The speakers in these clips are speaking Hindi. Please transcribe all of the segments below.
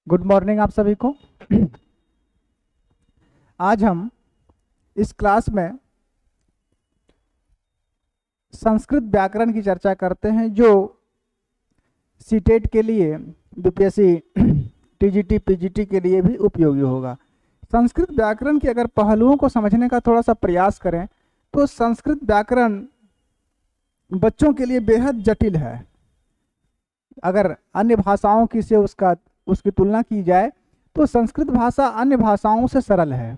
गुड मॉर्निंग आप सभी को। आज हम इस क्लास में संस्कृत व्याकरण की चर्चा करते हैं जो सीटेट के लिए, बीपीएससी, टीजीटी, पीजीटी के लिए भी उपयोगी होगा। संस्कृत व्याकरण के अगर पहलुओं को समझने का थोड़ा सा प्रयास करें तो संस्कृत व्याकरण बच्चों के लिए बेहद जटिल है। अगर अन्य भाषाओं की से उसकी तुलना की जाए तो संस्कृत भाषा अन्य भाषाओं से सरल है,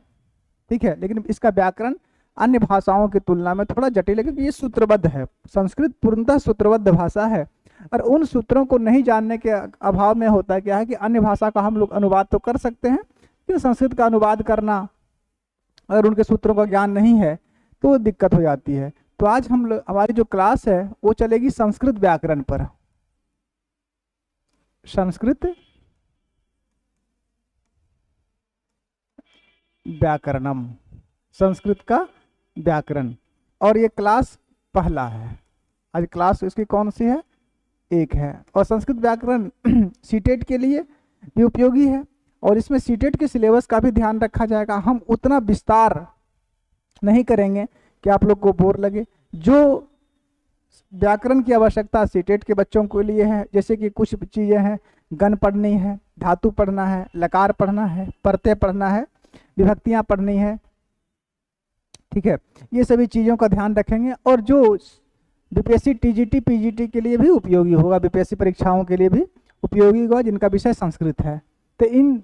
ठीक है, लेकिन इसका व्याकरण अन्य भाषाओं की तुलना में थोड़ा जटिल है क्योंकि ये सूत्रबद्ध है। संस्कृत पूर्णतः सूत्रबद्ध भाषा है और उन सूत्रों को नहीं जानने के अभाव में होता क्या है कि अन्य भाषा का हम लोग अनुवाद तो कर सकते हैं, लेकिन संस्कृत का अनुवाद करना अगर उनके सूत्रों का ज्ञान नहीं है तो दिक्कत हो जाती है। तो आज हम लोग, हमारी जो क्लास है वो चलेगी संस्कृत व्याकरण पर। संस्कृत व्याकरणम, संस्कृत का व्याकरण, और ये क्लास पहला है। आज क्लास इसकी कौन सी है? एक है। और संस्कृत व्याकरण सीटेट के लिए भी उपयोगी है और इसमें सीटेट के सिलेबस का भी ध्यान रखा जाएगा। हम उतना विस्तार नहीं करेंगे कि आप लोग को बोर लगे। जो व्याकरण की आवश्यकता सीटेट के बच्चों के लिए है, जैसे कि कुछ चीज़ें हैं, गण पढ़नी है, धातु पढ़ना है, लकार पढ़ना है, प्रत्यय पढ़ना है, विभक्तियां पढ़नी है, ठीक है, ये सभी चीज़ों का ध्यान रखेंगे। और जो बीपीएससी, टीजीटी, पीजीटी के लिए भी उपयोगी होगा, बीपीएससी परीक्षाओं के लिए भी उपयोगी होगा जिनका विषय संस्कृत है। तो इन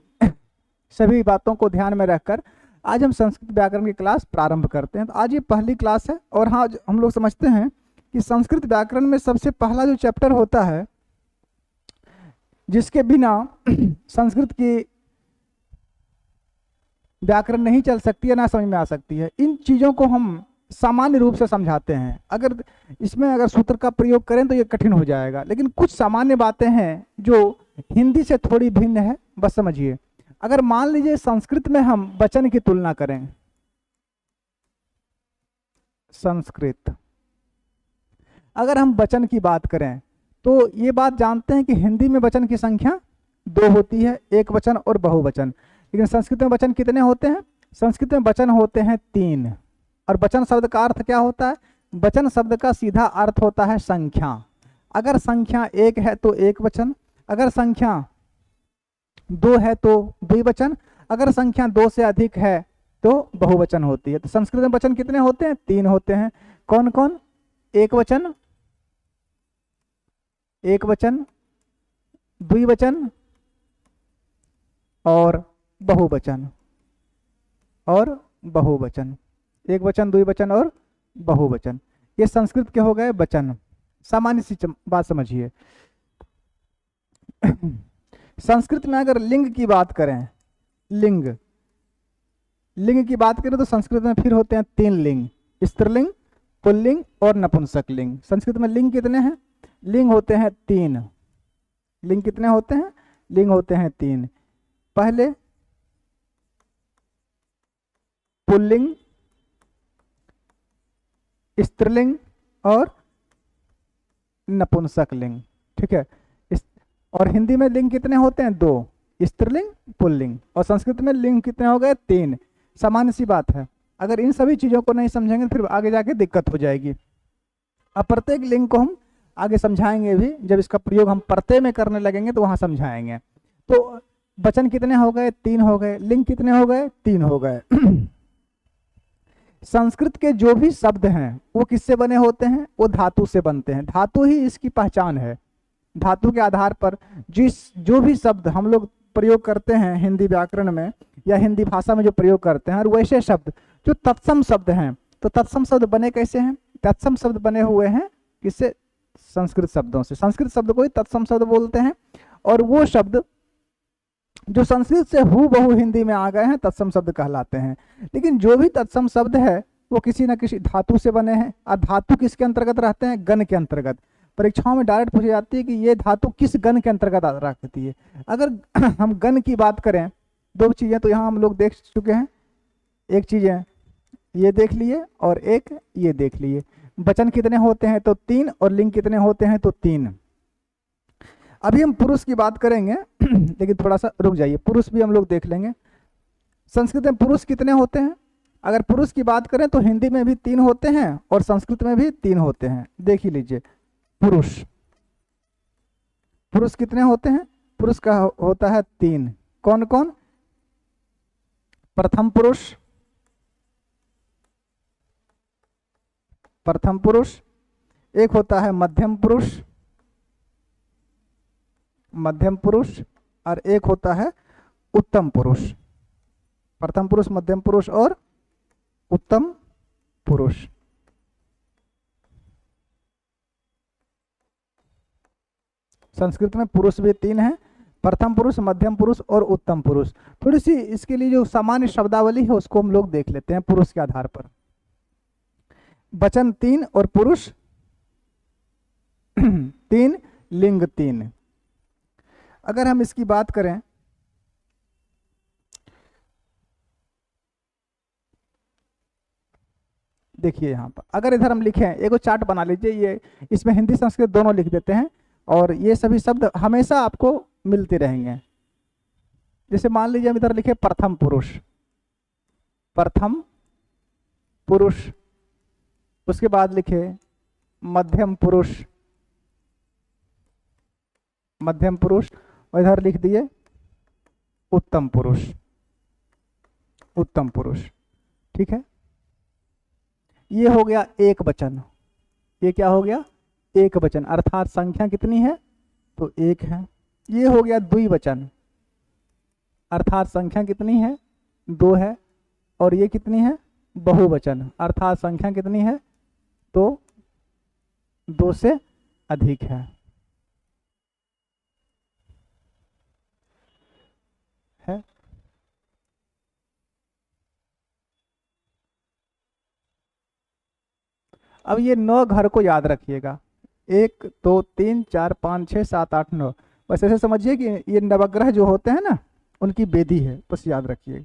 सभी बातों को ध्यान में रखकर आज हम संस्कृत व्याकरण की क्लास प्रारंभ करते हैं। तो आज ये पहली क्लास है और हाँ, हम लोग समझते हैं कि संस्कृत व्याकरण में सबसे पहला जो चैप्टर होता है जिसके बिना संस्कृत की व्याकरण नहीं चल सकती है, ना समझ में आ सकती है। इन चीज़ों को हम सामान्य रूप से समझाते हैं। अगर इसमें सूत्र का प्रयोग करें तो ये कठिन हो जाएगा, लेकिन कुछ सामान्य बातें हैं जो हिंदी से थोड़ी भिन्न है, बस समझिए। अगर मान लीजिए संस्कृत में हम वचन की तुलना करें, संस्कृत अगर हम वचन की बात करें तो ये बात जानते हैं कि हिंदी में वचन की संख्या 2 होती है, एक वचन और बहुवचन। लेकिन संस्कृत में वचन कितने होते हैं? संस्कृत में वचन होते हैं 3। और वचन शब्द का अर्थ क्या होता है? वचन शब्द का सीधा अर्थ होता है संख्या। अगर संख्या 1 है तो एक वचन, अगर संख्या 2 है तो द्विवचन, अगर संख्या 2 से अधिक है तो बहुवचन होती है। तो संस्कृत में वचन कितने होते हैं? 3 होते हैं। कौन कौन? एक वचन, एक वचन, द्विवचन और बहुवचन, और बहुवचन। एक वचन, द्विवचन और बहुवचन, ये संस्कृत के हो गए वचन। सामान्य सी बात समझिए। संस्कृत में अगर लिंग की बात करें, लिंग की बात करें तो संस्कृत में फिर होते हैं 3 लिंग, स्त्रीलिंग, पुल्लिंग और नपुंसक लिंग। संस्कृत में लिंग कितने हैं? लिंग होते हैं 3। लिंग कितने होते हैं? लिंग होते हैं 3। पहले पुल्लिंग, स्त्रीलिंग और नपुंसक लिंग, ठीक है। और हिंदी में लिंग कितने होते हैं? 2, स्त्रीलिंग, पुल्लिंग। और संस्कृत में लिंग कितने हो गए? 3। सामान्य सी बात है। अगर इन सभी चीजों को नहीं समझेंगे फिर आगे जाके दिक्कत हो जाएगी। अब प्रत्येक लिंग को हम आगे समझाएंगे भी, जब इसका प्रयोग हम प्रत्यय में करने लगेंगे तो वहां समझाएंगे। तो वचन कितने हो गए? 3 हो गए। लिंग कितने हो गए? 3 हो गए। संस्कृत के जो भी शब्द हैं वो किससे बने होते हैं? वो धातु से बनते हैं। धातु ही इसकी पहचान है। धातु के आधार पर जो भी शब्द हम लोग प्रयोग करते हैं हिंदी व्याकरण में या हिंदी भाषा में जो प्रयोग करते हैं, और वैसे शब्द जो तत्सम शब्द हैं, तो तत्सम शब्द बने कैसे हैं? तत्सम शब्द बने हुए हैं किससे? संस्कृत शब्दों से। संस्कृत शब्द को ही तत्सम शब्द बोलते हैं। और वो शब्द जो संस्कृत से हूबहू हिंदी में आ गए हैं तत्सम शब्द कहलाते हैं। लेकिन जो भी तत्सम शब्द है वो किसी न किसी धातु से बने हैं। और धातु किसके अंतर्गत रहते हैं? गण के अंतर्गत। परीक्षाओं में डायरेक्ट पूछी जाती है कि ये धातु किस गण के अंतर्गत रखती है। अगर हम गण की बात करें, 2 चीजें तो यहाँ हम लोग देख चुके हैं। एक चीज है ये देख लिए और एक ये देख लिए। वचन कितने होते हैं? तो 3। और लिंग कितने होते हैं? तो 3। अभी हम पुरुष की बात करेंगे। लेकिन थोड़ा सा रुक जाइए, पुरुष भी हम लोग देख लेंगे। संस्कृत में पुरुष कितने होते हैं? अगर पुरुष की बात करें तो हिंदी में भी 3 होते हैं और संस्कृत में भी 3 होते हैं। देख ही लीजिए, पुरुष पुरुष कितने होते हैं? पुरुष का होता है 3। कौन कौन? प्रथम पुरुष, प्रथम पुरुष, एक होता है मध्यम पुरुष, मध्यम पुरुष, और एक होता है उत्तम पुरुष। प्रथम पुरुष, मध्यम पुरुष और उत्तम पुरुष। संस्कृत में पुरुष भी 3 हैं, प्रथम पुरुष, मध्यम पुरुष और उत्तम पुरुष। थोड़ी सी इसके लिए जो सामान्य शब्दावली है उसको हम लोग देख लेते हैं पुरुष के आधार पर। वचन 3 और पुरुष 3, लिंग 3। अगर हम इसकी बात करें, देखिए यहाँ पर अगर इधर हम लिखें, एक चार्ट बना लीजिए, ये इसमें हिंदी संस्कृत दोनों लिख देते हैं और ये सभी शब्द हमेशा आपको मिलते रहेंगे। जैसे मान लीजिए हम इधर लिखे प्रथम पुरुष, प्रथम पुरुष, उसके बाद लिखे मध्यम पुरुष, मध्यम पुरुष, और इधर लिख दिए उत्तम पुरुष, उत्तम पुरुष। ठीक है, ये हो गया एक वचन। ये क्या हो गया? एक वचन, अर्थात संख्या कितनी है? तो 1 है। ये हो गया द्विवचन, अर्थात संख्या कितनी है? 2 है। और ये कितनी है? बहुवचन, अर्थात संख्या कितनी है? तो 2 से अधिक है। अब ये 9 घर को याद रखिएगा, 1 2 3 4 5 6 7 8 9। बस ऐसे समझिए कि ये नवग्रह जो होते हैं ना, उनकी वेदी है, बस याद रखिएगा।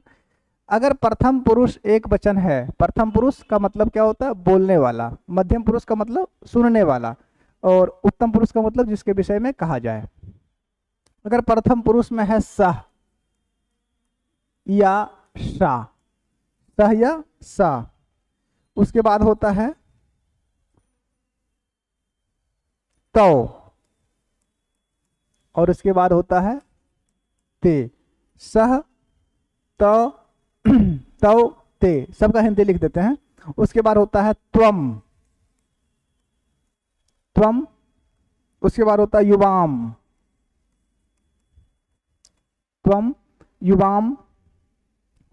अगर प्रथम पुरुष एक वचन है, प्रथम पुरुष का मतलब क्या होता है? बोलने वाला। मध्यम पुरुष का मतलब सुनने वाला, और उत्तम पुरुष का मतलब जिसके विषय में कहा जाए। अगर प्रथम पुरुष में है सह या सा, सह या सा, उसके बाद होता है तो, और उसके बाद होता है ते। सह, तो, तौ, ते, सबका हिंदी लिख देते हैं। उसके बाद होता है त्वम, त्वम, उसके बाद होता है युवाम, त्वम, युवाम,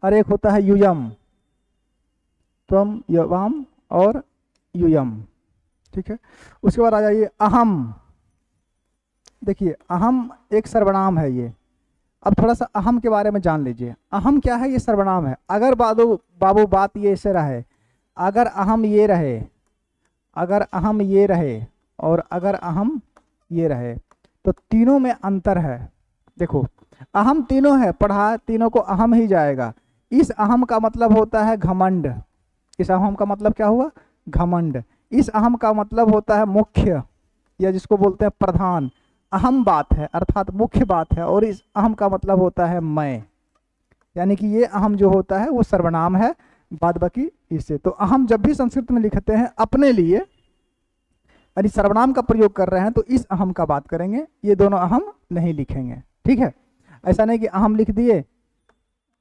और एक होता है यूयम, त्वम, युवाम और यूयम। ठीक है, उसके बाद आ जाइए अहम। देखिए अहम एक सर्वनाम है ये। अब थोड़ा सा अहम के बारे में जान लीजिए। अहम क्या है? ये सर्वनाम है। अगर बाबू बात ये ऐसे रहे, अगर अहम ये रहे, अगर अहम ये रहे और अगर अहम ये रहे, तो तीनों में अंतर है। देखो अहम तीनों है, पढ़ा तीनों को अहम ही जाएगा। इस अहम का मतलब होता है घमंड। इस अहम का मतलब क्या हुआ? घमंड। इस अहम का मतलब होता है मुख्य, या जिसको बोलते हैं प्रधान। अहम बात है अर्थात मुख्य बात है, और इस अहम का मतलब होता है मैं। यानी कि ये अहम जो होता है वो सर्वनाम है, बाद बाकी इससे। तो अहम जब भी संस्कृत में लिखते हैं अपने लिए, यदि सर्वनाम का प्रयोग कर रहे हैं तो इस अहम का बात करेंगे, ये दोनों अहम नहीं लिखेंगे। ठीक है, ऐसा नहीं कि अहम लिख दिए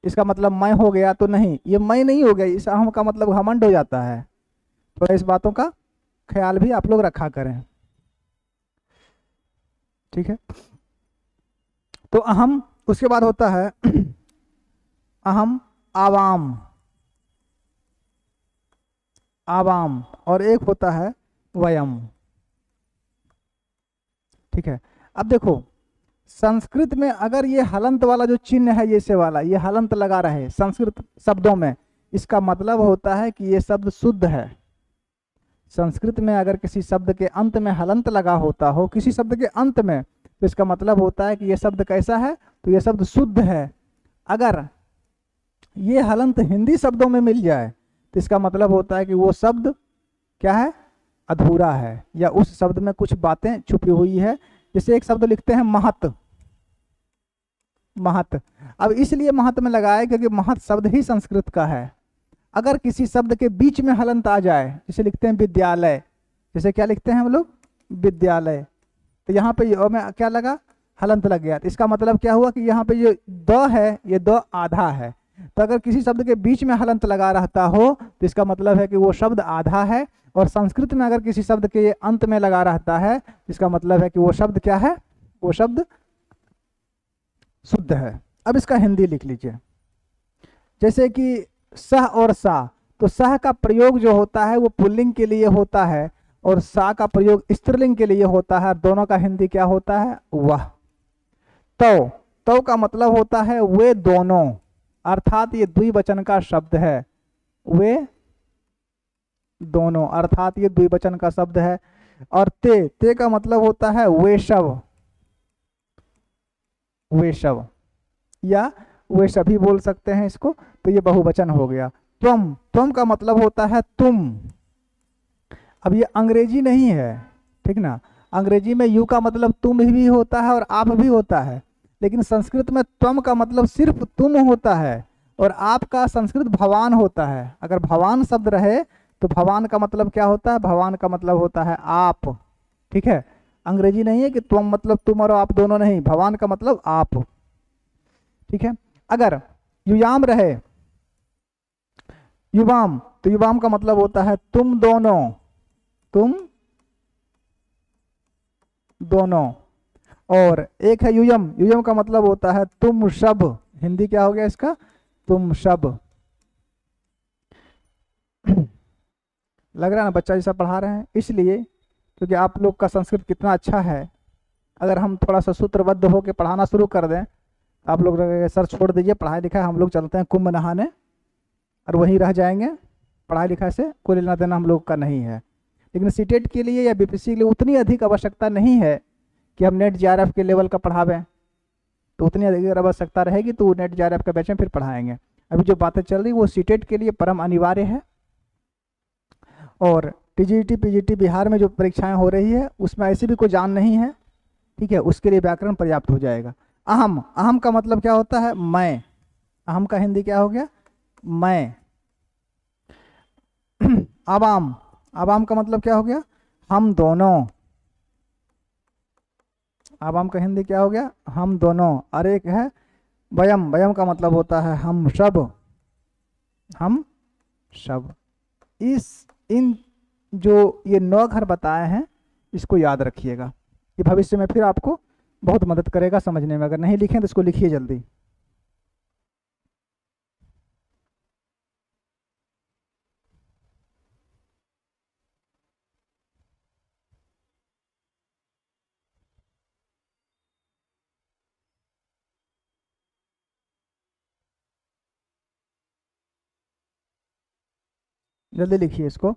इसका मतलब मैं हो गया, तो नहीं, ये मैं नहीं हो गया, इस अहम का मतलब घमंड हो जाता है। थोड़ा इस बातों का ख्याल भी आप लोग रखा करें। ठीक है, तो अहम, उसके बाद होता है अहम, आवाम, आवाम, और एक होता है वयम। ठीक है, अब देखो संस्कृत में अगर ये हलंत वाला जो चिन्ह है, ये से वाला, ये हलंत लगा रहे संस्कृत शब्दों में, इसका मतलब होता है कि ये शब्द शुद्ध है। संस्कृत में अगर किसी शब्द के अंत में हलंत लगा होता हो, किसी शब्द के अंत में, तो इसका मतलब होता है कि यह शब्द कैसा है? तो यह शब्द शुद्ध है। अगर ये हलंत हिंदी शब्दों में मिल जाए तो इसका मतलब होता है कि वो शब्द क्या है? अधूरा है, या उस शब्द में कुछ बातें छुपी हुई है। जैसे एक शब्द लिखते हैं महत, महत। अब इसलिए महत में लगाया क्योंकि महत शब्द ही संस्कृत का है। अगर किसी शब्द के बीच में हलंत आ जाए, जैसे लिखते हैं विद्यालय, जैसे क्या लिखते हैं हम लोग, विद्यालय, तो यहाँ पे य में क्या लगा, हलंत लग गया। तो इसका मतलब क्या हुआ कि यहाँ पे ये द है, ये द आधा है। तो अगर किसी शब्द के बीच में हलंत लगा रहता हो तो इसका मतलब है कि वो शब्द आधा है। और संस्कृत में अगर किसी शब्द के अंत में लगा रहता है इसका मतलब है कि वो शब्द क्या है, वो शब्द शुद्ध है। अब इसका हिंदी लिख लीजिए, जैसे कि सह और सा, तो सह का प्रयोग जो होता है वो पुल्लिंग के लिए होता है और सा का प्रयोग स्त्रीलिंग के लिए होता है। दोनों का हिंदी क्या होता है, वह। तो तो का मतलब होता है वे दोनों, अर्थात ये द्विवचन का शब्द है, वे दोनों, अर्थात ये द्विवचन का शब्द है। और ते का मतलब होता है वे शव, वे शव, या वे सभी बोल सकते हैं इसको, तो ये बहुवचन हो गया। त्वम का मतलब होता है तुम। अब ये अंग्रेजी नहीं है, ठीक ना, अंग्रेजी में यू का मतलब तुम भी होता है और आप भी होता है, लेकिन संस्कृत में त्वम का मतलब सिर्फ तुम होता है और आपका संस्कृत भवान होता है। अगर भवान शब्द रहे तो भवान का मतलब क्या होता है, भवान का मतलब होता है आप, ठीक है। अंग्रेजी नहीं है कि तुम मतलब तुम और आप दोनों, नहीं, भवान का मतलब आप, ठीक है। अगर युयाम रहे, युवाम, तो युवाम का मतलब होता है तुम दोनों, तुम दोनों। और एक है युयम, युयम का मतलब होता है तुम सब। हिंदी क्या हो गया इसका, तुम सब। लग रहा है ना बच्चा जैसा पढ़ा रहे हैं, इसलिए क्योंकि आप लोग का संस्कृत कितना अच्छा है। अगर हम थोड़ा सा सूत्रबद्ध होकर पढ़ाना शुरू कर दें, आप लोग सर छोड़ दीजिए पढ़ाई लिखाई, हम लोग चलते हैं कुंभ नहाने और वहीं रह जाएंगे। पढ़ाई लिखाई से कोई लेना देना हम लोग का नहीं है। लेकिन सीटेट के लिए या बीपीएससी के लिए उतनी अधिक आवश्यकता नहीं है कि हम नेट जेआरएफ के लेवल का पढ़ावें। तो उतनी अगर आवश्यकता रहेगी तो नेट जेआरएफ का बैच में फिर पढ़ाएंगे। अभी जो बातें चल रही वो सीटेट के लिए परम अनिवार्य है। और टीजीटी पीजीटी बिहार में जो परीक्षाएं हो रही है उसमें ऐसी भी कोई जान नहीं है, ठीक है, उसके लिए व्याकरण पर्याप्त हो जाएगा। अहम, अहम का मतलब क्या होता है, मैं। अहम का हिंदी क्या हो गया, मैं। आवाम, आवाम का मतलब क्या हो गया, हम दोनों। आवाम का हिंदी क्या हो गया, हम दोनों। और एक है वयम, वयम का मतलब होता है हम सब, हम सब। इन जो ये 9 घर बताए हैं इसको याद रखिएगा, ये भविष्य में फिर आपको बहुत मदद करेगा समझने में। अगर नहीं लिखें तो इसको लिखिए जल्दी। जल्दी लिखिए इसको।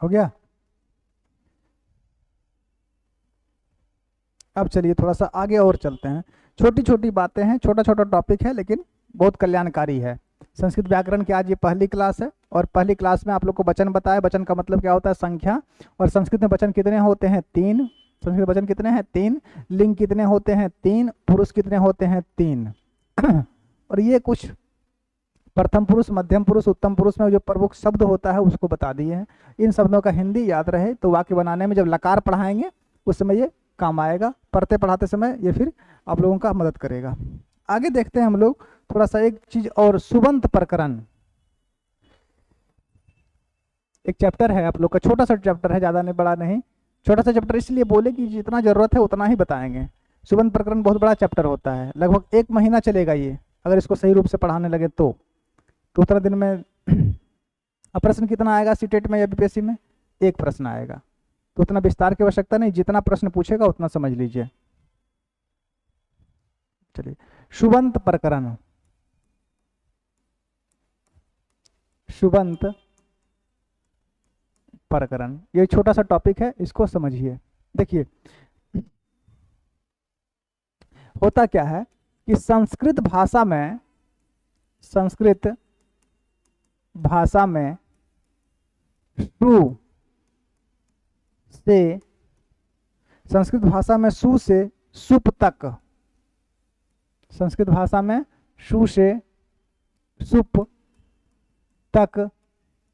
हो गया। अब चलिए थोड़ा सा आगे और चलते हैं। छोटी छोटी बातें हैं, छोटा छोटा टॉपिक है लेकिन बहुत कल्याणकारी है। संस्कृत व्याकरण की आज ये पहली क्लास है और पहली क्लास में आप लोग को वचन बताया। वचन का मतलब क्या होता है, संख्या। और संस्कृत में वचन कितने होते हैं, 3। संस्कृत वचन कितने हैं, 3। लिंग कितने होते हैं, 3। पुरुष कितने होते हैं, 3। और ये कुछ प्रथम पुरुष, मध्यम पुरुष, उत्तम पुरुष में जो प्रमुख शब्द होता है उसको बता दिए हैं। इन शब्दों का हिंदी याद रहे तो वाक्य बनाने में जब लकार पढ़ाएंगे उस समय ये काम आएगा। पढ़ते पढ़ाते समय ये फिर आप लोगों का मदद करेगा। आगे देखते हैं हम लोग थोड़ा सा एक चीज और, सुबंत प्रकरण। एक चैप्टर है आप लोग का, छोटा सा चैप्टर है, ज्यादा नहीं, बड़ा नहीं, छोटा सा चैप्टर इसलिए बोले कि जितना जरूरत है उतना ही बताएंगे। सुबंत प्रकरण बहुत बड़ा चैप्टर होता है, लगभग 1 महीना चलेगा ये, अगर इसको सही रूप से पढ़ाने लगे तो उतना दिन में। अब प्रश्न कितना आएगा सीटेट में या बीपीएससी में, 1 प्रश्न आएगा, तो उतना विस्तार की आवश्यकता नहीं, जितना प्रश्न पूछेगा उतना समझ लीजिए। चलिए, सुबंत प्रकरण, सुबंत प्रकरण, ये छोटा सा टॉपिक है, इसको समझिए। देखिए, होता क्या है कि संस्कृत भाषा में सु से संस्कृत भाषा में सु से सुप तक, संस्कृत भाषा में सु से सुप तक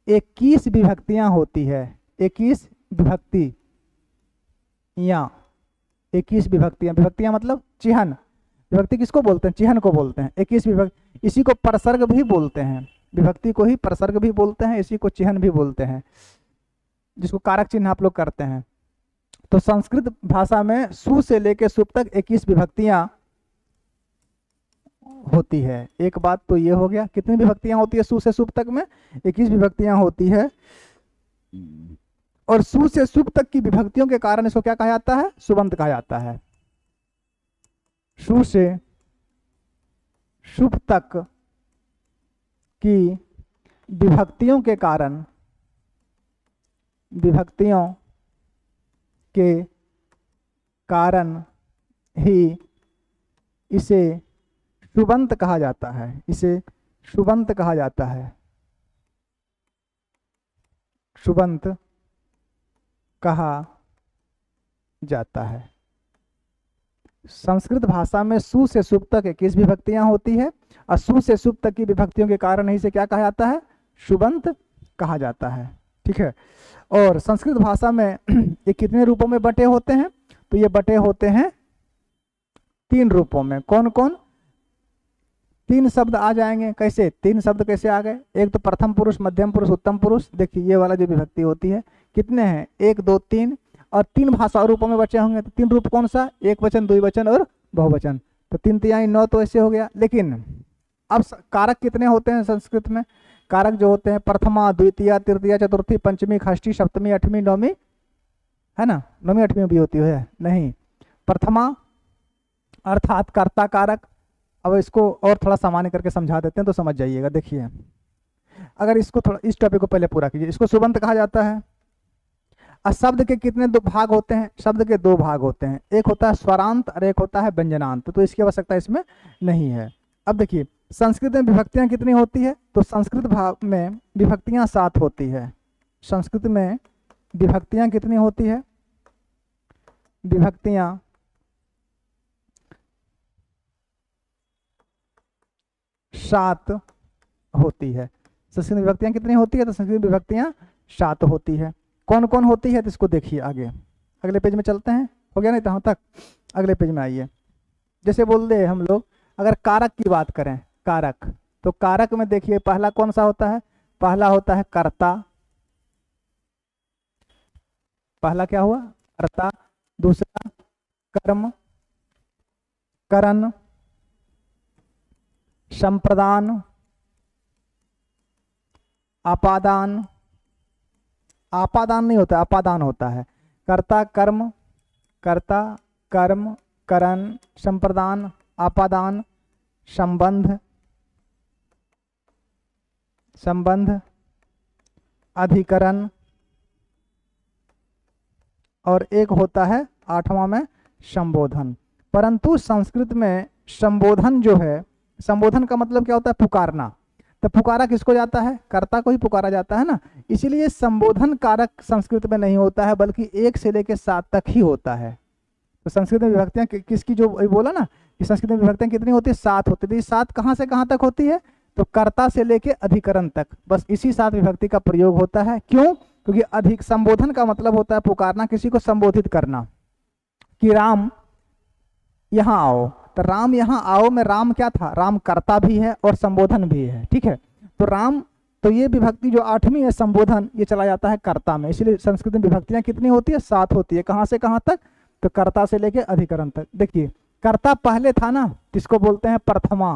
21 विभक्तियां होती है। 21 विभक्तियां, 21 विभक्तियां, विभक्तियां मतलब चिह्न। विभक्ति किसको बोलते हैं? चिह्न को बोलते हैं। 21 विभक्ति, इसी को प्रसर्ग भी बोलते हैं। विभक्ति को ही प्रसर्ग भी बोलते हैं, इसी को चिह्न भी बोलते हैं, जिसको कारक चिन्ह आप लोग करते हैं। तो संस्कृत भाषा में सु से लेकर सुप तक 21 विभक्तियां होती है। एक बात तो ये हो गया। कितनी विभक्तियां होती है सु से सुप तक में? 21 विभक्तियां होती है। और सु से सुप तक की विभक्तियों के कारण इसको क्या कहा जाता है? सुबंत कहा जाता है। सु से सुप तक की विभक्तियों के कारण, विभक्तियों के कारण ही इसे सुबंत कहा जाता है। इसे सुबंत कहा जाता है। सुबंत कहा जाता है। संस्कृत भाषा में सु से सुप तक 21 विभक्तियां होती है और सु से सुप तक की विभक्तियों के कारण ही इसे क्या कहा जाता है? सुबंत कहा जाता है। ठीक है। और संस्कृत भाषा में ये कितने रूपों में बटे होते हैं? तो ये बटे होते हैं 3 रूपों में। कौन कौन? 3 शब्द आ जाएंगे। कैसे 3 शब्द कैसे आ गए? एक तो प्रथम पुरुष, मध्यम पुरुष, उत्तम पुरुष। देखिए ये वाला जो विभक्ति होती है, कितने हैं? 1 2 3। और 3 भाषा रूपों में बचे होंगे। तो 3 रूप कौन सा? एक वचन, द्विवचन और बहुवचन। तो 3 तिहाई 9 तो ऐसे हो गया। लेकिन अब कारक कितने होते हैं संस्कृत में? कारक जो होते हैं प्रथमा, द्वितीय, तृतीय, चतुर्थी, पंचमी, षष्ठी, सप्तमी, अठवीं, नौवीं, है ना? नौवीं अठवीं भी होती है? नहीं। प्रथमा अर्थात कर्ता कारक। अब इसको और थोड़ा सामान्य करके समझा देते हैं तो समझ जाइएगा। देखिए, अगर इसको थोड़ा, इस टॉपिक को पहले पूरा कीजिए। इसको सुबंत कहा जाता है। और शब्द के कितने 2 भाग होते हैं? शब्द के 2 भाग होते हैं। एक होता है स्वरांत और एक होता है व्यंजनांत। तो इसकी आवश्यकता इसमें नहीं है। अब देखिए संस्कृत में विभक्तियां कितनी होती है? तो संस्कृत भाग में विभक्तियां 7 होती है। संस्कृत में विभक्तियां कितनी होती है? विभक्तियां 7 होती है। संस्कृत में विभक्तियां कितनी होती है? तो संस्कृत में विभक्तियां 7 होती है। कौन कौन होती है? तो इसको देखिए आगे, अगले पेज में चलते हैं। हो गया नहीं तहाँ तक? अगले पेज में आइए। जैसे बोल दे हम लोग, अगर कारक की बात करें, कारक, तो कारक में देखिए पहला कौन सा होता है? पहला होता है कर्ता। पहला क्या हुआ? कर्ता। दूसरा कर्म, करण, संप्रदान, आपादान। आपादान नहीं होता, अपादान होता है। कर्ता, कर्म, कर्ता, कर्म, करण, संप्रदान, आपादान, संबंध, संबंध, अधिकरण, और एक होता है 8वां में संबोधन। परंतु संस्कृत में संबोधन जो है, संबोधन का मतलब क्या होता है? पुकारना। तो पुकारा किसको जाता है? कर्ता को ही पुकारा जाता है ना। इसीलिए संबोधन कारक संस्कृत में नहीं होता है, बल्कि 1 से लेकर 7 तक ही होता है। तो संस्कृत में विभक्तियां किसकी, जो बोला ना कि संस्कृत में विभक्तियां कितनी होती है? 7 होती है। 7 कहाँ से कहाँ तक होती है? तो कर्ता से लेके अधिकरण तक, बस इसी 7 विभक्ति का प्रयोग होता है। क्यों? क्योंकि अधिक संबोधन का मतलब होता है पुकारना, किसी को संबोधित करना कि राम यहाँ आओ। तो राम यहाँ आओ में राम क्या था? राम कर्ता भी है और संबोधन भी है। ठीक है। तो राम, तो ये विभक्ति जो 8वीं है संबोधन, ये चला जाता है कर्ता में। इसलिए संस्कृत में विभक्तियां कितनी होती है? 7 होती है। कहाँ से कहाँ तक? तो कर्ता से लेके अधिकरण तक। देखिए कर्ता पहले था ना, जिसको बोलते हैं प्रथमा।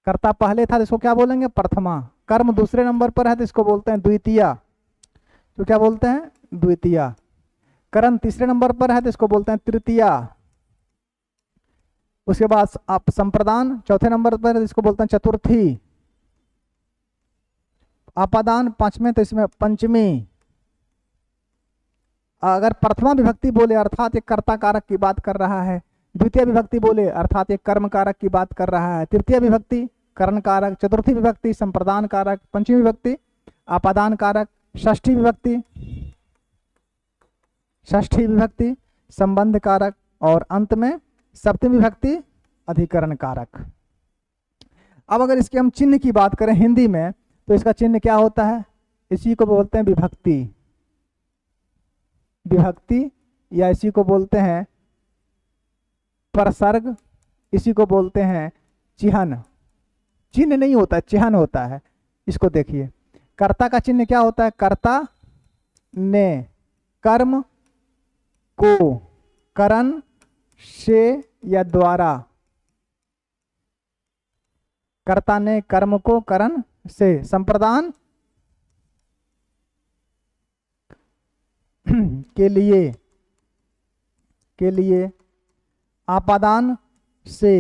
कर्ता पहले था, इसको क्या बोलेंगे? प्रथमा। कर्म दूसरे नंबर पर है, तो इसको बोलते हैं द्वितीया। तो क्या बोलते हैं? द्वितीया। करण तीसरे नंबर पर है, तो इसको बोलते हैं तृतीया। उसके बाद आप संप्रदान चौथे नंबर पर है, तो इसको बोलते हैं चतुर्थी। आपादान 5वें, तो इसमें पंचमी। अगर प्रथमा विभक्ति बोले, अर्थात एक कर्ता कारक की बात कर रहा है, द्वितीय विभक्ति बोले अर्थात एक कर्म कारक की बात कर रहा है, तृतीय विभक्ति करण कारक, चतुर्थी विभक्ति संप्रदान कारक, पंचमी विभक्ति आपादान कारक, षष्ठी विभक्ति संबंध कारक और अंत में सप्तमी विभक्ति अधिकरण कारक। अब अगर इसके हम चिन्ह की बात करें हिंदी में तो इसका चिन्ह क्या होता है? इसी को बोलते हैं विभक्ति, विभक्ति या इसी को बोलते हैं प्रसर्ग, इसी को बोलते हैं चिह्न। चिन्ह नहीं होता, चिह्न होता है। इसको देखिए, कर्ता का चिन्ह क्या होता है? कर्ता ने कर्म को करण से या द्वारा, कर्ता ने कर्म को करण से, संप्रदान के लिए आपादान से।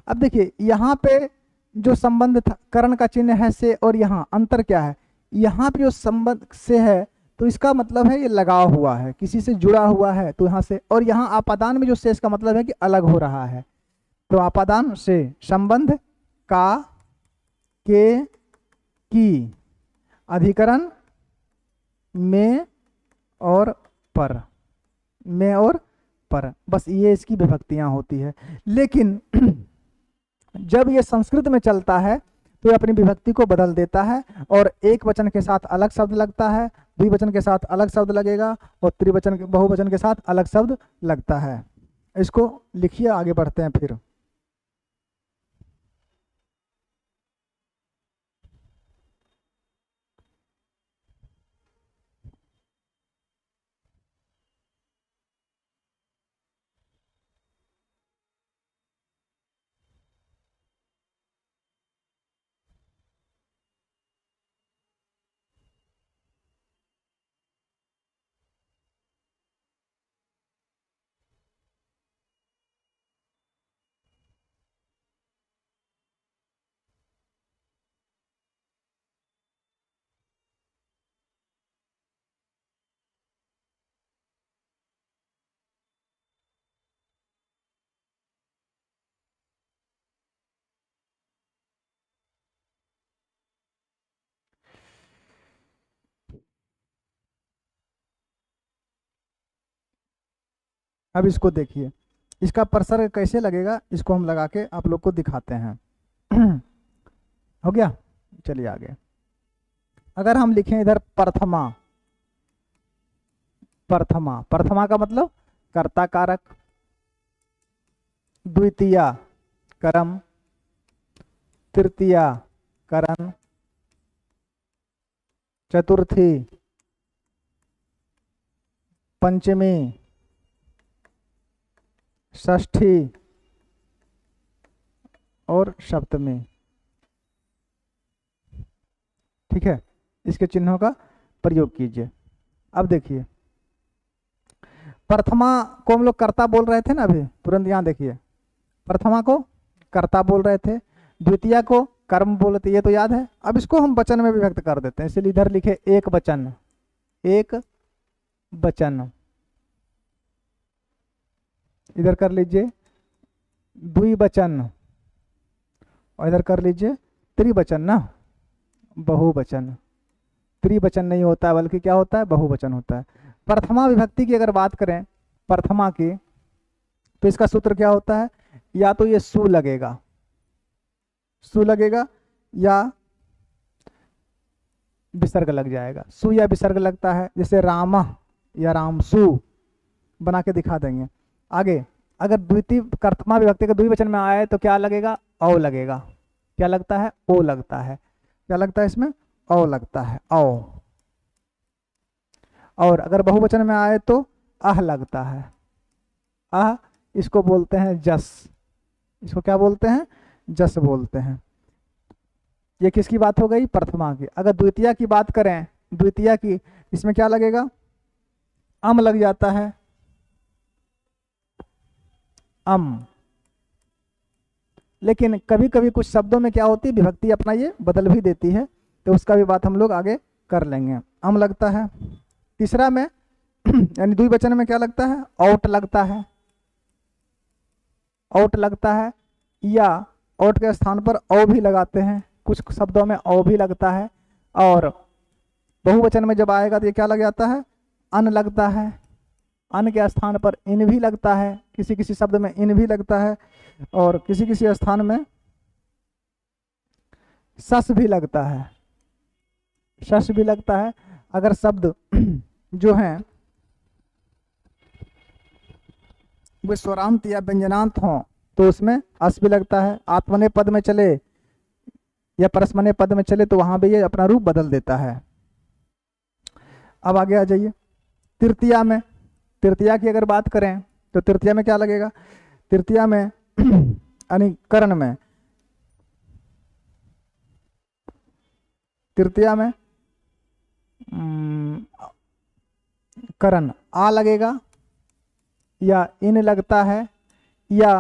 अब देखिए यहाँ पे जो संबंध था करण का चिन्ह है से, और यहाँ अंतर क्या है? यहाँ पे जो संबंध से है तो इसका मतलब है ये लगाव हुआ है, किसी से जुड़ा हुआ है, तो यहाँ से। और यहाँ आपादान में जो से इसका मतलब है कि अलग हो रहा है। तो आपादान से संबंध का, के, की, अधिकरण में और पर, में और पर, बस ये इसकी विभक्तियां होती है। लेकिन जब ये संस्कृत में चलता है तो ये अपनी विभक्ति को बदल देता है और एक वचन के साथ अलग शब्द लगता है, द्विवचन के साथ अलग शब्द लगेगा और त्रिवचन बहुवचन के साथ अलग शब्द लगता है। इसको लिखिए, आगे बढ़ते हैं फिर। अब इसको देखिए, इसका प्रसर्ग कैसे लगेगा, इसको हम लगा के आप लोग को दिखाते हैं। हो गया, चलिए आगे। अगर हम लिखें इधर प्रथमा, प्रथमा, प्रथमा का मतलब कर्ता कारक, द्वितीया कर्म, तृतीया करण, चतुर्थी, पंचमी, षष्ठी और सप्तमी। ठीक है, इसके चिन्हों का प्रयोग कीजिए। अब देखिए, प्रथमा को हम लोग कर्ता बोल रहे थे ना अभी, तुरंत यहाँ देखिए, प्रथमा को कर्ता बोल रहे थे, द्वितीया को कर्म बोल रहे थे, ये तो याद है। अब इसको हम वचन में विभक्त कर देते हैं, इसलिए इधर लिखे एक वचन, एक वचन। इधर कर लीजिए द्विवचन और इधर कर लीजिए त्रिवचन ना, बहुवचन। त्रिवचन नहीं होता है, बल्कि क्या होता है, बहुवचन होता है। प्रथमा विभक्ति की अगर बात करें, प्रथमा की, तो इसका सूत्र क्या होता है? या तो ये सु लगेगा, सु लगेगा, या विसर्ग लग जाएगा। सु या विसर्ग लगता है, जैसे राम या रामसु बना के दिखा देंगे। आगे अगर द्वितीय प्रथमा विभक्ति का द्विवचन में आए तो क्या लगेगा? औ लगेगा। क्या लगता है? ओ लगता है। क्या लगता है इसमें? औ लगता है, औ। और अगर बहुवचन में आए तो अह लगता है, अह। इसको बोलते हैं जस, इसको क्या बोलते हैं? जस बोलते हैं। ये किसकी बात हो गई? प्रथमा की। अगर द्वितीया की बात करें, द्वितीया की, इसमें क्या लगेगा? अम लग जाता है, अम। लेकिन कभी कभी कुछ शब्दों में क्या होती है, विभक्ति अपना ये बदल भी देती है, तो उसका भी बात हम लोग आगे कर लेंगे। अम लगता है। तीसरा में यानी द्विवचन में क्या लगता है? औट लगता है, औट लगता है, या औट के स्थान पर औ भी लगाते हैं, कुछ शब्दों में औ भी लगता है, और बहुवचन में जब आएगा तो ये क्या लग जाता है, अन लगता है। अन के स्थान पर इन भी लगता है, किसी किसी शब्द में इन भी लगता है, और किसी किसी स्थान में सस भी लगता है, सस भी लगता है। अगर शब्द जो हैं वे स्वरांत या व्यंजनांत हों तो उसमें अस भी लगता है। आत्मने पद में चले या परस्मने पद में चले तो वहां भी ये अपना रूप बदल देता है। अब आगे आ जाइए तृतीया में। तृतीया की अगर बात करें तो तृतीया में क्या लगेगा, तृतीया में यानी करण में, तृतीया में करण आ लगेगा, या इन लगता है, या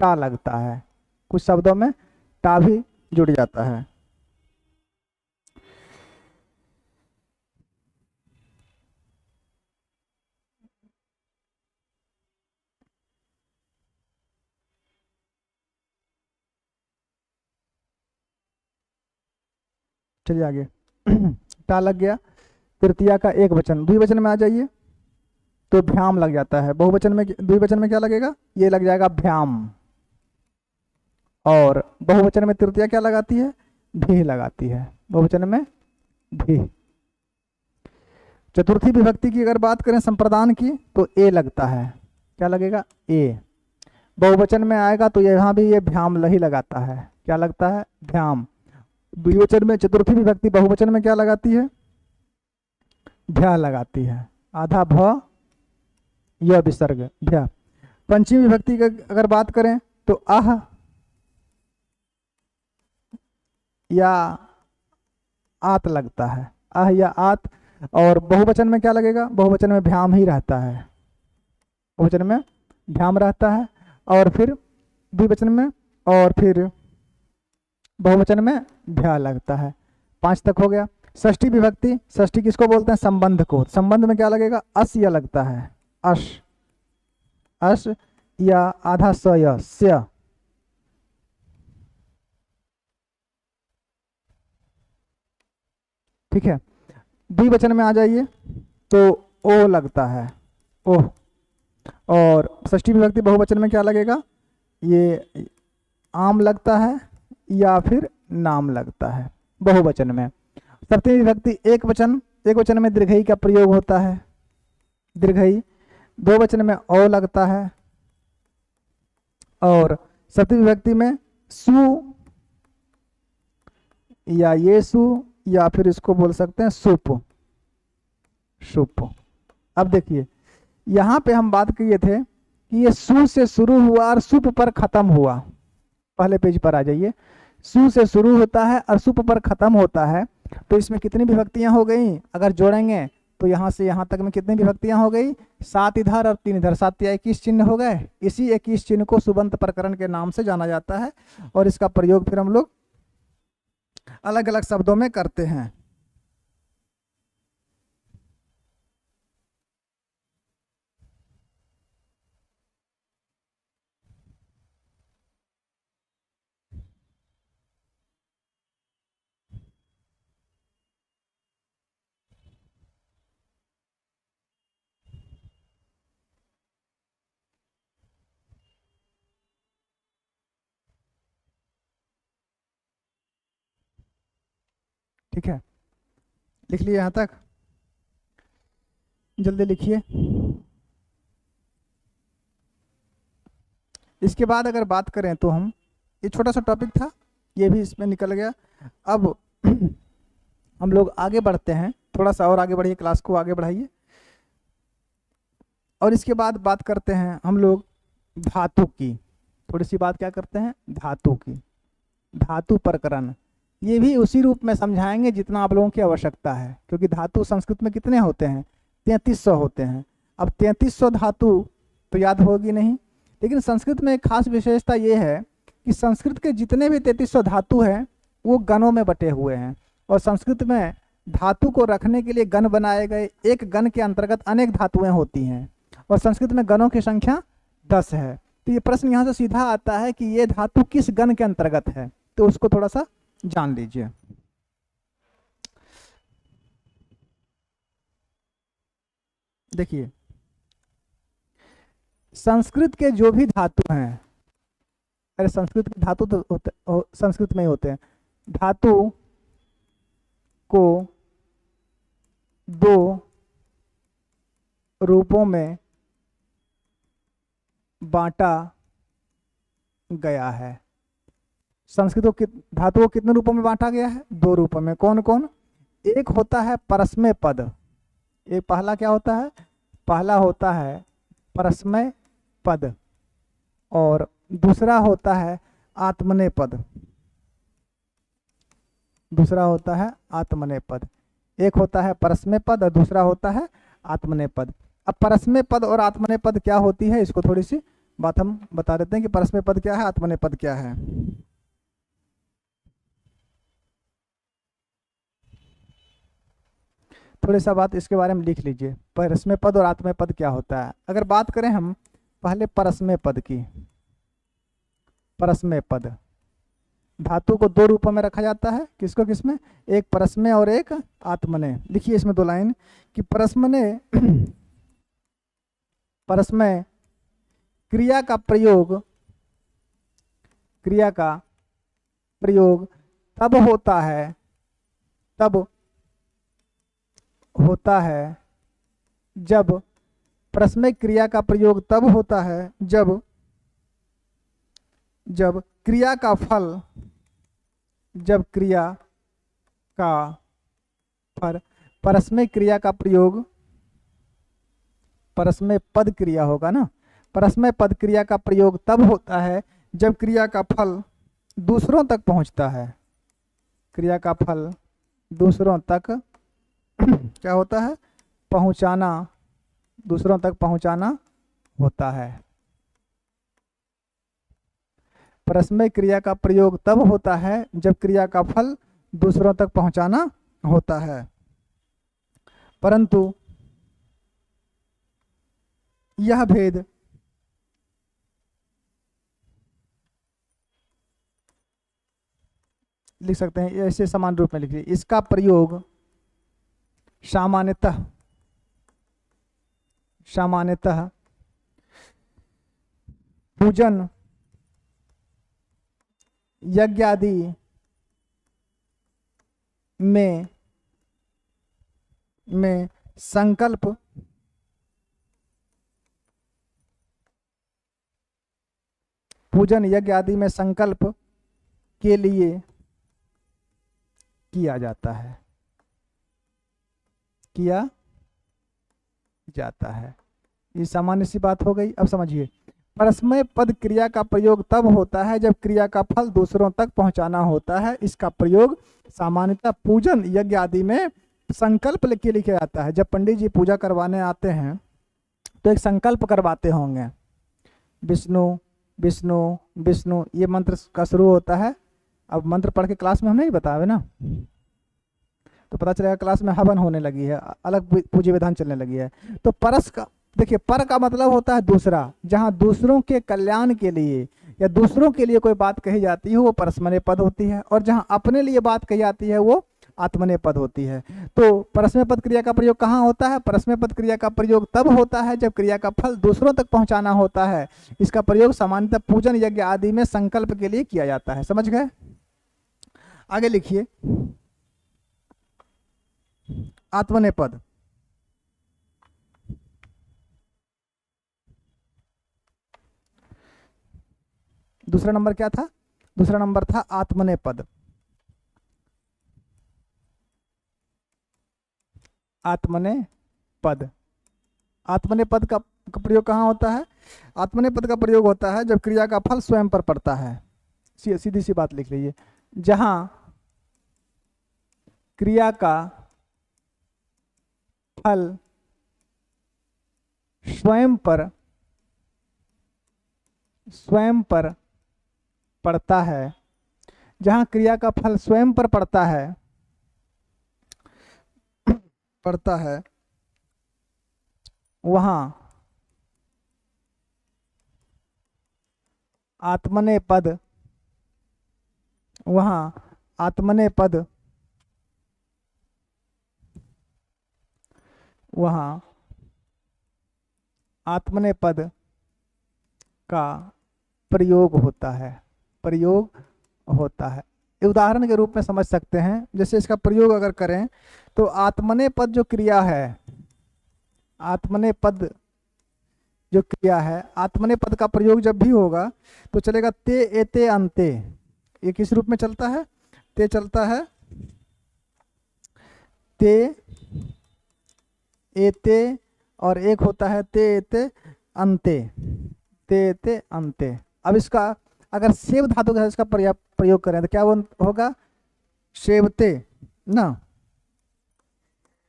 टा लगता है। कुछ शब्दों में टा भी जुड़ जाता है। चलिए आगे टा लग गया। तृतीया का एक वचन, द्विवचन में आ जाइए तो भ्याम लग जाता है। बहुवचन में, द्विवचन में क्या लगेगा, ये लग जाएगा भ्याम। और बहुवचन में तृतीया क्या लगाती है, भी लगाती है, बहुवचन में भी। चतुर्थी विभक्ति की अगर बात करें संप्रदान की तो ए लगता है, क्या लगेगा, ए। बहुवचन में आएगा तो यहाँ भी ये भ्याम ही लगाता है, क्या लगता है, भ्याम। द्विवचन में चतुर्थी विभक्ति बहुवचन में क्या लगाती है, भ्या लगाती है, आधा भ य विसर्ग भ्या। पंचमी विभक्ति की अगर बात करें तो आह या आत लगता है, आह या आत। और बहुवचन में क्या लगेगा, बहुवचन में भ्याम ही रहता है, बहुवचन में भ्याम रहता है। और फिर द्विवचन में, और फिर बहुवचन में भ्या लगता है। 5 तक हो गया। षष्ठी विभक्ति, षष्ठी किसको बोलते हैं, संबंध को। संबंध में क्या लगेगा, अस या लगता है, अश, अश या आधा स या स्य। ठीक है। द्विवचन में आ जाइए तो ओ लगता है, ओह। और षष्ठी विभक्ति बहुवचन में क्या लगेगा, ये आम लगता है या फिर नाम लगता है बहुवचन में। सप्तमी विभक्ति एक वचन, एक वचन में दीर्घई का प्रयोग होता है, दीर्घई। दो वचन में ओ लगता है। और सप्तमी विभक्ति में सु या ये सु, या फिर इसको बोल सकते हैं सुप, सुप। अब देखिए यहाँ पे हम बात किए थे कि ये सु से शुरू हुआ और सुप पर खत्म हुआ। पहले पेज पर आ जाइए। सु से शुरू होता है और सुप पर खत्म होता है, तो इसमें कितनी विभक्तियां हो गई, अगर जोड़ेंगे तो यहाँ से यहाँ तक में कितनी विभक्तियां हो गई, 7 इधर और 3 इधर, 7 या 21 चिन्ह हो गए। इसी 21 चिन्ह को सुबंत प्रकरण के नाम से जाना जाता है, और इसका प्रयोग फिर हम लोग अलग अलग शब्दों में करते हैं। ठीक है, लिख लिए यहाँ तक, जल्दी लिखिए। इसके बाद अगर बात करें तो हम, ये छोटा सा टॉपिक था, ये भी इसमें निकल गया। अब हम लोग आगे बढ़ते हैं, थोड़ा सा और आगे बढ़िए, क्लास को आगे बढ़ाइए। और इसके बाद बात करते हैं हम लोग धातु की। थोड़ी सी बात क्या करते हैं, धातु की, धातु प्रकरण। ये भी उसी रूप में समझाएंगे जितना आप लोगों की आवश्यकता है, क्योंकि धातु संस्कृत में कितने होते हैं, 3300 होते हैं। अब 3300 धातु तो याद होगी नहीं, लेकिन संस्कृत में एक खास विशेषता ये है कि संस्कृत के जितने भी 3300 धातु हैं वो गणों में बटे हुए हैं। और संस्कृत में धातु को रखने के लिए गण बनाए गए, एक गण के अंतर्गत अनेक धातुएं होती हैं, और संस्कृत में गणों की संख्या 10 है। तो ये प्रश्न यहाँ से सीधा आता है कि ये धातु किस गण के अंतर्गत है, तो उसको थोड़ा सा जान लीजिए। देखिए, संस्कृत के जो भी धातु हैं, अरे संस्कृत के धातु तो संस्कृत में ही होते हैं। धातु को दो रूपों में बांटा गया है। संस्कृत को धातु को कितने रूपों में बांटा गया है? 2 रूपों में। कौन कौन? एक होता है परस्मय पद। एक पहला क्या होता है? पहला होता है परस्मय पद, और दूसरा होता है आत्मनेय पद। दूसरा होता है आत्मनेय पद। एक होता है परस्मय पद और दूसरा होता है आत्मनेय पद। अब परस्मय पद और आत्मनेय पद क्या होती है, इसको थोड़ी सी बात हम बता देते हैं कि परस्मय पद क्या है, आत्मनेय पद क्या है। थोड़ी सा बात इसके बारे में लिख लीजिए, परस्मय पद और आत्मनेय पद क्या होता है। अगर बात करें हम पहले परस्मय पद की, परस्मय पद धातु को 2 रूपों में रखा जाता है। किसको किसमें? एक परस्मय और एक आत्मनेय। लिखिए इसमें 2 लाइन कि परस्मय परस्मय क्रिया का प्रयोग तब होता है जब परस्मय क्रिया का प्रयोग तब होता है जब क्रिया का फल परस्मय क्रिया का प्रयोग, परस्मय पद क्रिया होगा ना, परस्मय पद क्रिया का प्रयोग तब होता है जब क्रिया का फल दूसरों तक पहुंचता है। क्रिया का फल दूसरों तक क्या होता है? पहुंचाना, दूसरों तक पहुंचाना होता है। परस्मय क्रिया का प्रयोग तब होता है जब क्रिया का फल दूसरों तक पहुंचाना होता है। परंतु यह भेद लिख सकते हैं, ऐसे समान रूप में लिखिए। इसका प्रयोग सामान्यतः पूजन, यज्ञ आदि में संकल्प पूजन यज्ञ आदि में संकल्प के लिए किया जाता है। ये सामान्य सी बात हो गई। अब समझिए, परस्मय पद क्रिया का प्रयोग तब होता है जब क्रिया का फल दूसरों तक पहुंचाना होता है। इसका प्रयोग सामान्यतः पूजन यज्ञ आदि में संकल्प के लिए किया जाता है। जब पंडित जी पूजा करवाने आते हैं तो एक संकल्प करवाते होंगे, विष्णु विष्णु विष्णु, ये मंत्र का शुरू होता है। अब मंत्र पढ़ के क्लास में हम नहीं बतावे ना, तो पता चलेगा क्लास में हवन होने लगी है, अलग पूजा विधान चलने लगी है। तो परस का, देखिए पर का मतलब होता है दूसरा। जहां दूसरों के कल्याण के लिए या दूसरों के लिए कोई बात कही जाती है वो परस्मय पद होती है, और जहां अपने लिए बात कही जाती है वो आत्मनेय पद होती है। तो परस्मय पद क्रिया का प्रयोग कहाँ होता है? परस्मय पद क्रिया का प्रयोग तब होता है जब क्रिया का फल दूसरों तक पहुंचाना होता है। इसका प्रयोग सामान्यतः पूजन यज्ञ आदि में संकल्प के लिए किया जाता है। समझ गए? आगे लिखिए, आत्मनेय पद। दूसरा नंबर क्या था? दूसरा नंबर था आत्मनेय पद। आत्मनेय पद, आत्मनेय पद का प्रयोग कहाँ होता है? आत्मनेय पद का प्रयोग होता है जब क्रिया का फल स्वयं पर पड़ता है। सीधी सी बात लिख लीजिए, जहां क्रिया का फल स्वयं पर पड़ता है, जहां क्रिया का फल स्वयं पर पड़ता है वहां आत्मनेपद, वहां आत्मनेपद, वहां आत्मनेपद का प्रयोग होता है, प्रयोग होता है। उदाहरण के रूप में समझ सकते हैं, जैसे इसका प्रयोग अगर करें तो आत्मनेपद जो क्रिया है, आत्मनेपद जो क्रिया है, आत्मनेपद का प्रयोग जब भी होगा तो चलेगा ते एते अंते। ये किस रूप में चलता है? ते चलता है, ते एते, और एक होता है ते एते अंते, ते एते अंते। अब इसका अगर सेव धातु का इसका प्रयोग करें तो क्या होगा? सेवते ना,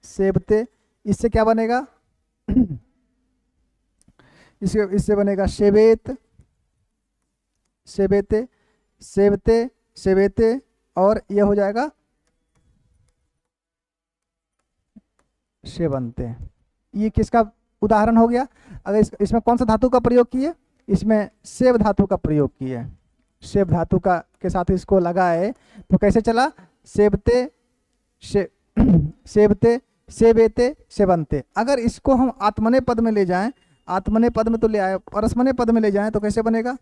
सेवते। इससे क्या बनेगा? इससे बनेगा सेवेत, सेवेते, सेवते, सेवेते, और यह हो जाएगा सेवंते। ये किसका उदाहरण हो गया? अगर इसमें कौन सा धातु का प्रयोग किए? इसमें सेव धातु का प्रयोग किए। सेव धातु का के साथ इसको लगाए तो कैसे चला? सेवते, सेवते, सेवेते, सेवंते। अगर इसको हम आत्मने पद में ले जाएं, आत्मने पद में तो ले आए, परस्मने पद में ले जाएं तो कैसे बनेगा?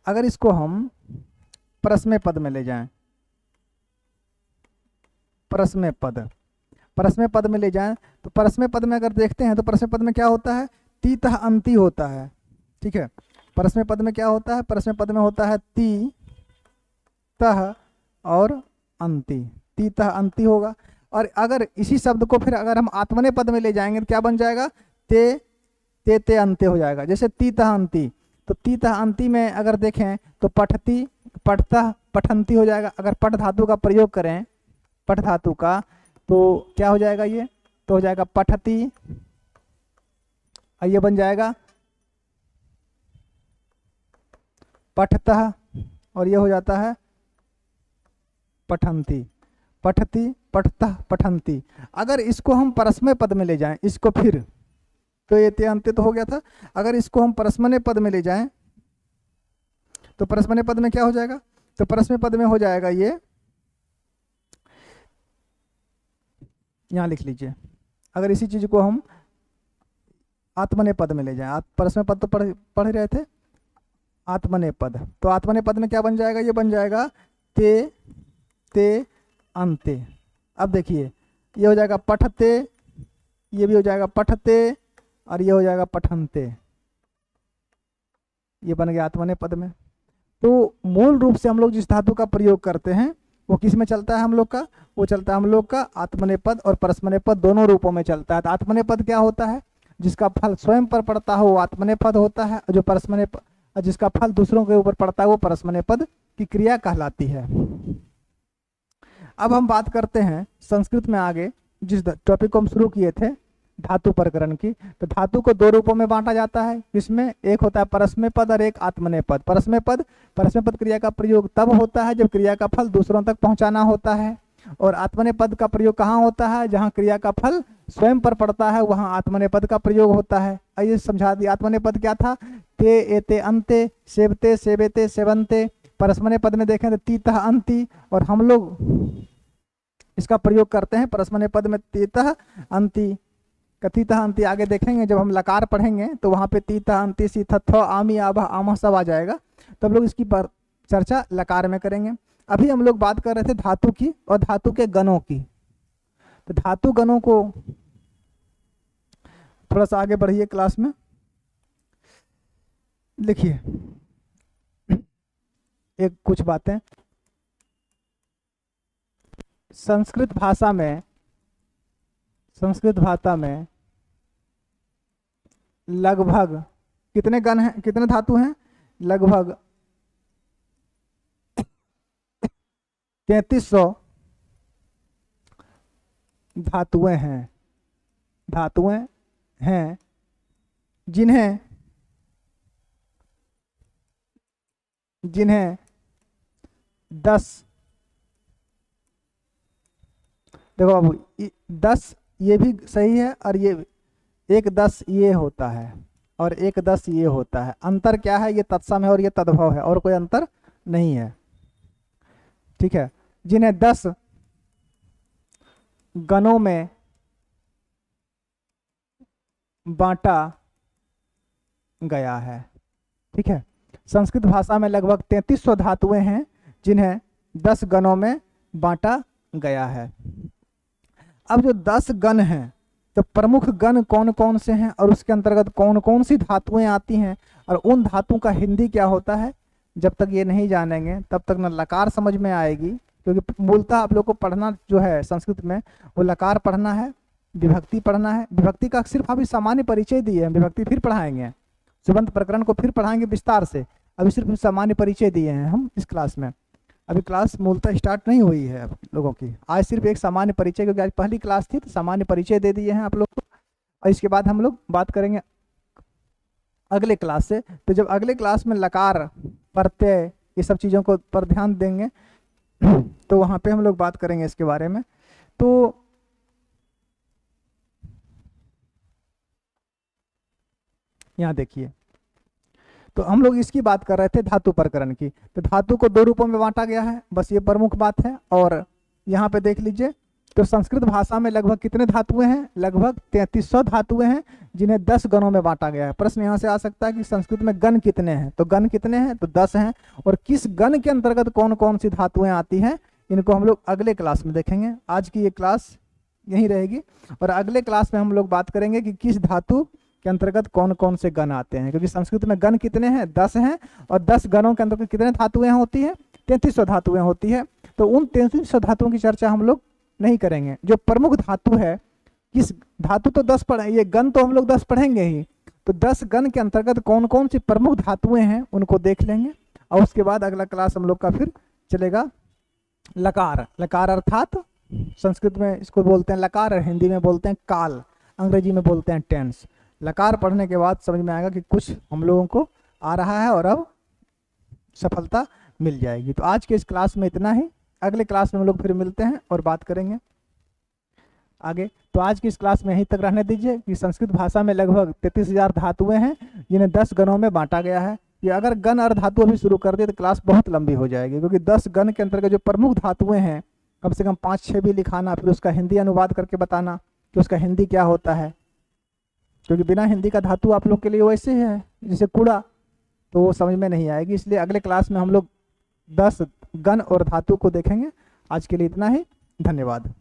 अगर इसको हम परस्मय पद में ले जाएं, परस्मय पद, परस्मय पद में ले जाएं तो परस्मय पद में अगर देखते हैं तो परस्मय पद में क्या होता है? तीतः अंति होता है। ठीक है, परस्मय पद में क्या होता है? परस्मय पद में होता है ती तह और अंति, तीतः अंति होगा। और अगर इसी शब्द को फिर अगर हम आत्मने पद में ले जाएंगे तो क्या बन जाएगा? ते ते अंत्य हो जाएगा। जैसे तीतः अंति, तो तीतः अंति में अगर देखें तो पठती, पठता, पठंती हो जाएगा। अगर पठ धातु का प्रयोग करें, पठ धातु का, तो क्या हो जाएगा? ये तो हो जाएगा पठती, और ये बन जाएगा पठतः, और ये हो जाता है पठंती, पठती, पठतः, पठंती। अगर इसको हम परस्मय पद में ले जाएं, इसको फिर तो ये ते अंत्य तो हो गया था। अगर इसको हम परस्मय पद में ले जाएं तो परस्मय पद में क्या हो जाएगा? तो परस्मय पद में हो जाएगा ये, यहां लिख लीजिए। अगर इसी चीज को हम आत्मने पद में ले जाएं, परस्मय पद तो पढ़ रहे थे, आत्मने पद, तो आत्मने पद में क्या बन जाएगा? ये बन जाएगा ते ते अंते। अब देखिए, ये हो जाएगा पठते, ये भी हो जाएगा पठते, और ये हो जाएगा पठनते। ये बन गया आत्मने पद में। तो मूल रूप से हम लोग जिस धातु का प्रयोग करते हैं वो किस में चलता है हम लोग का? वो चलता है हम लोग का आत्मने पद और परस्मने पद दोनों रूपों में चलता है। तो आत्मने पद क्या होता है? जिसका फल स्वयं पर पड़ता हो वो आत्मने पद होता है, और जो परस्मने पद, जिसका फल दूसरों के ऊपर पड़ता है वो परस्मने पद की क्रिया कहलाती है। अब हम बात करते हैं संस्कृत में आगे जिस टॉपिक को हम शुरू किए थे, धातु प्रकरण की। तो धातु को दो रूपों में बांटा जाता है, इसमें एक होता है परस्मय पद और एक आत्मनेय पद। परस्मय पद क्रिया का प्रयोग तब होता है जब क्रिया का फल दूसरों तक पहुंचाना होता है, और आत्मनेय पद का प्रयोग कहाँ होता है? जहाँ क्रिया का फल स्वयं पर पड़ता है वहां आत्मनेय पद का प्रयोग होता है। आइए समझा दिया। आत्मनेय पद क्या था? ते एते अंते, सेवते, सेवेते, सेवंते। परस्मय पद में देखें तो तीतः अंति, और हम लोग इसका प्रयोग करते हैं परस्मय पद में तीतः अंति। तीतः अंति आगे देखेंगे, जब हम लकार पढ़ेंगे तो वहां पे तीतः अंति सी थ आमी आभा आमा सब आ जाएगा, तो हम लोग इसकी चर्चा लकार में करेंगे। अभी हम लोग बात कर रहे थे धातु की और धातु के गणों की। तो धातु गणों को थोड़ा सा आगे बढ़िए क्लास में। लिखिए एक कुछ बातें। संस्कृत भाषा में लगभग कितने गण हैं, कितने धातु हैं? लगभग 3300 धातुएं हैं, जिन्हें 10, देखो अब 10 ये भी सही है, और ये 1-10 ये होता है और 1-10 ये होता है। अंतर क्या है, ये तत्सम है और ये तद्भव है, और कोई अंतर नहीं है। ठीक है, जिन्हें 10 गणों में बांटा गया है। ठीक है, संस्कृत भाषा में लगभग 3300 धातुएं हैं जिन्हें 10 गणों में बांटा गया है। अब जो 10 गण हैं, तो प्रमुख गण कौन कौन से हैं और उसके अंतर्गत कौन कौन सी धातुएं आती हैं, और उन धातुओं का हिंदी क्या होता है, जब तक ये नहीं जानेंगे तब तक न लकार समझ में आएगी, क्योंकि मूलतः आप लोग को पढ़ना जो है संस्कृत में वो लकार पढ़ना है, विभक्ति पढ़ना है। विभक्ति का सिर्फ अभी सामान्य परिचय दिए हैं, विभक्ति फिर पढ़ाएंगे, सुबंत प्रकरण को फिर पढ़ाएंगे विस्तार से। अभी सिर्फ सामान्य परिचय दिए हैं हम इस क्लास में, अभी क्लास मूलतः स्टार्ट नहीं हुई है आप लोगों की। आज सिर्फ एक सामान्य परिचय, क्योंकि आज पहली क्लास थी तो सामान्य परिचय दे दिए हैं आप लोग को। और इसके बाद हम लोग बात करेंगे अगले क्लास से। तो जब अगले क्लास में लकार प्रत्यय ये सब चीज़ों को पर ध्यान देंगे तो वहाँ पे हम लोग बात करेंगे इसके बारे में। तो यहाँ देखिए, तो हम लोग इसकी बात कर रहे थे धातु प्रकरण की। तो धातु को 2 रूपों में बांटा गया है, बस ये प्रमुख बात है। और यहाँ पे देख लीजिए, तो संस्कृत भाषा में लगभग कितने धातुएं हैं, लगभग 3300 धातुएं हैं जिन्हें 10 गणों में बांटा गया है। प्रश्न यहाँ से आ सकता है कि संस्कृत में गण कितने हैं, तो गण कितने हैं, तो 10 हैं। और किस गण के अंतर्गत कौन कौन सी धातुएं आती हैं, इनको हम लोग अगले क्लास में देखेंगे। आज की ये क्लास यहीं रहेगी, और अगले क्लास में हम लोग बात करेंगे कि किस धातु के अंतर्गत कौन कौन से गण आते हैं, क्योंकि संस्कृत में गण कितने हैं, 10 हैं। और 10 गणों के अंतर्गत कितने धातुएं होती है, 3300 धातुएं होती है। तो उन 3300 धातुओं की चर्चा हम लोग नहीं करेंगे। जो प्रमुख धातु है, किस धातु तो 10 पढ़े, ये गण तो हम लोग 10 पढ़ेंगे ही, तो 10 गण के अंतर्गत कौन कौन सी प्रमुख धातुएं हैं उनको देख लेंगे। और उसके बाद अगला क्लास हम लोग का फिर चलेगा लकार। लकार अर्थात संस्कृत में इसको बोलते हैं लकार, और हिंदी में बोलते हैं काल, अंग्रेजी में बोलते हैं टेंस। लकार पढ़ने के बाद समझ में आएगा कि कुछ हम लोगों को आ रहा है और अब सफलता मिल जाएगी। तो आज के इस क्लास में इतना ही, अगले क्लास में हम लोग फिर मिलते हैं और बात करेंगे आगे। तो आज की इस क्लास में यहीं तक रहने दीजिए कि संस्कृत भाषा में लगभग 33,000 धातुएं हैं जिन्हें 10 गणों में बांटा गया है। कि अगर गण और धातु अभी शुरू कर दे तो क्लास बहुत लंबी हो जाएगी, क्योंकि 10 गण के अंतर्गत जो प्रमुख धातुएं हैं कम से कम 5-6 भी लिखाना, फिर उसका हिंदी अनुवाद करके बताना कि उसका हिंदी क्या होता है, क्योंकि बिना हिंदी का धातु आप लोग के लिए वैसे ही है जैसे कूड़ा, तो वो समझ में नहीं आएगी। इसलिए अगले क्लास में हम लोग 10 गण और धातु को देखेंगे। आज के लिए इतना ही, धन्यवाद।